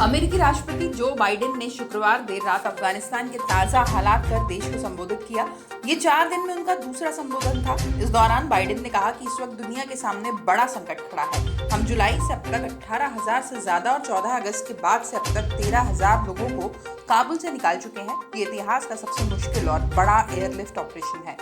अमेरिकी राष्ट्रपति Joe Biden ने शुक्रवार देर रात अफगानिस्तान के ताजा हालात पर देश को संबोधित किया। ये 4 दिन में उनका दूसरा संबोधन था। इस दौरान बाइडेन ने कहा कि इस वक्त दुनिया के सामने बड़ा संकट खड़ा है। हम जुलाई से अब तक 18,000 से ज्यादा और 14 अगस्त के बाद से अब तक 13,000 लोगों को काबुल से निकाल चुके हैं। ये इतिहास का सबसे मुश्किल और बड़ा एयरलिफ्ट ऑपरेशन है।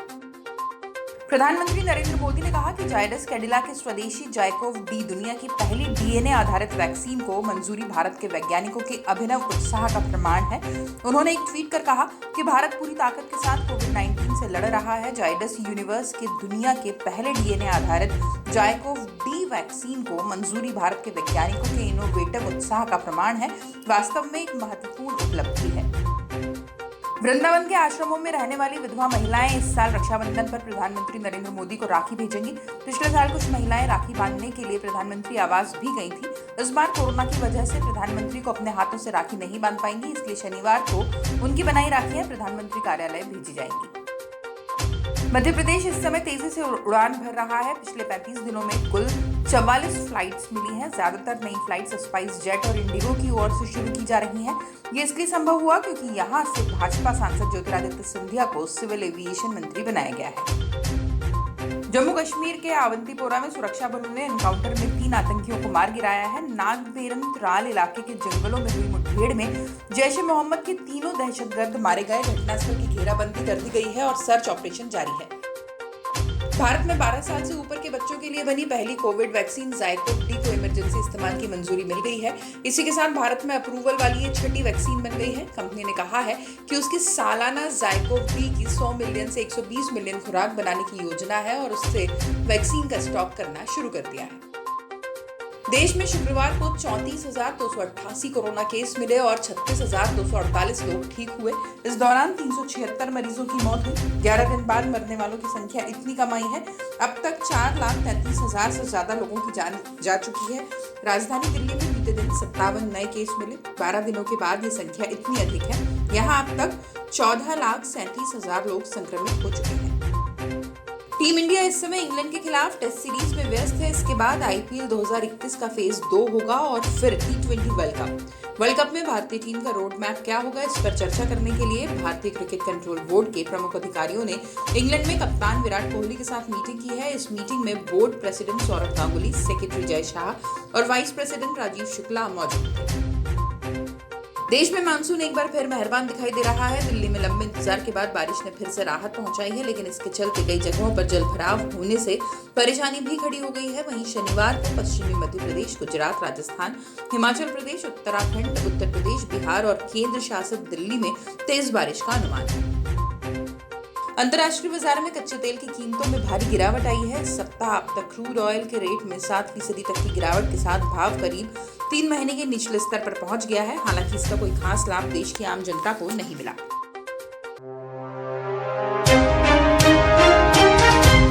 प्रधानमंत्री नरेंद्र मोदी ने कहा कि जायडस कैडिला के स्वदेशी जाइकोव डी दुनिया की पहली डीएनए आधारित वैक्सीन को मंजूरी भारत के वैज्ञानिकों के अभिनव उत्साह का प्रमाण है। उन्होंने एक ट्वीट कर कहा कि भारत पूरी ताकत के साथ कोविड-19 से लड़ रहा है। जायडस यूनिवर्स के दुनिया के पहले डीएनए आधारित जाइकोव डी वैक्सीन को मंजूरी भारत के वैज्ञानिकों के इनोवेटिव उत्साह का प्रमाण है। वास्तव में एक महत्वपूर्ण उपलब्धि है। वृंदावन के आश्रमों में रहने वाली विधवा महिलाएं इस साल रक्षाबंधन पर प्रधानमंत्री नरेंद्र मोदी को राखी भेजेंगी। पिछले साल कुछ महिलाएं राखी बांधने के लिए प्रधानमंत्री आवास भी गई थी। इस बार कोरोना की वजह से प्रधानमंत्री को अपने हाथों से राखी नहीं बांध पाएंगी, इसलिए शनिवार को उनकी बनाई राखियां प्रधानमंत्री कार्यालय भेजी जाएंगी। मध्य प्रदेश इस समय तेजी से उड़ान भर रहा है। पिछले 35 दिनों में कुल 44 फ्लाइट्स मिली हैं। ज्यादातर नई फ्लाइट्स स्पाइस जेट और इंडिगो की ओर से शुरू की जा रही हैं। ये इसलिए संभव हुआ क्योंकि यहां से भाजपा सांसद ज्योतिरादित्य सिंधिया को सिविल एविएशन मंत्री बनाया गया है। जम्मू कश्मीर के अवंतीपोरा में सुरक्षा बलों ने एनकाउंटर में 3 आतंकियों को मार गिराया है। नागबेरन त्राल इलाके के जंगलों में हुई मुठभेड़ में जैश ए मोहम्मद के 3 दहशतगर्द मारे गए। घटनास्थल की घेराबंदी कर दी गई है और सर्च ऑपरेशन जारी है। भारत में 12 साल से ऊपर के बच्चों के लिए बनी पहली कोविड वैक्सीन जाइकोव डी को इमरजेंसी इस्तेमाल की मंजूरी मिल गई है। इसी के साथ भारत में अप्रूवल वाली ये 6ठी वैक्सीन बन गई है। कंपनी ने कहा है कि उसकी सालाना जाइकोव डी की 100 मिलियन से 120 मिलियन खुराक बनाने की योजना है और उससे वैक्सीन का स्टॉक करना शुरू कर दिया है। देश में शुक्रवार को 34,288 कोरोना केस मिले और 36,248 लोग ठीक हुए। इस दौरान 376 मरीजों की मौत हुई। 11 दिन बाद मरने वालों की संख्या इतनी कम आई है। अब तक 4,33,000 से ज्यादा लोगों की जान जा चुकी है। राजधानी दिल्ली में बीते दिन 57 नए केस मिले। 12 दिनों के बाद ये संख्या इतनी अधिक है। यहाँ अब तक 14,37,000 लोग संक्रमित हो चुके हैं। टीम इंडिया इस समय इंग्लैंड के खिलाफ टेस्ट सीरीज में व्यस्त है। इसके बाद आईपीएल 2021 का फेज 2 होगा और फिर T20 वर्ल्ड कप में भारतीय टीम का रोड मैप क्या होगा, इस पर चर्चा करने के लिए भारतीय क्रिकेट कंट्रोल बोर्ड के प्रमुख अधिकारियों ने इंग्लैंड में कप्तान विराट कोहली के साथ मीटिंग की है। इस मीटिंग में board president Saurabh Ganguly, secretary Jay Shah और वाइस प्रेसिडेंट राजीव शुक्ला मौजूद थे। देश में मानसून एक बार फिर मेहरबान दिखाई दे रहा है। दिल्ली में लंबे इंतजार के बाद बारिश ने फिर से राहत पहुंचाई है, लेकिन इसके चलते कई जगहों पर जलभराव होने से परेशानी भी खड़ी हो गई है। वहीं शनिवार को पश्चिमी मध्य प्रदेश, गुजरात, राजस्थान, हिमाचल प्रदेश, उत्तराखंड, उत्तर प्रदेश, बिहार और केंद्र शासित दिल्ली में तेज बारिश का अनुमान है। अंतर्राष्ट्रीय बाजार में कच्चे तेल की कीमतों में भारी गिरावट आई है। इस सप्ताह अब तक क्रूड ऑयल के रेट में 7% तक की गिरावट के साथ भाव करीब 3 महीने के निचले स्तर पर पहुंच गया है। हालांकि इसका कोई खास लाभ देश की आम जनता को नहीं मिला।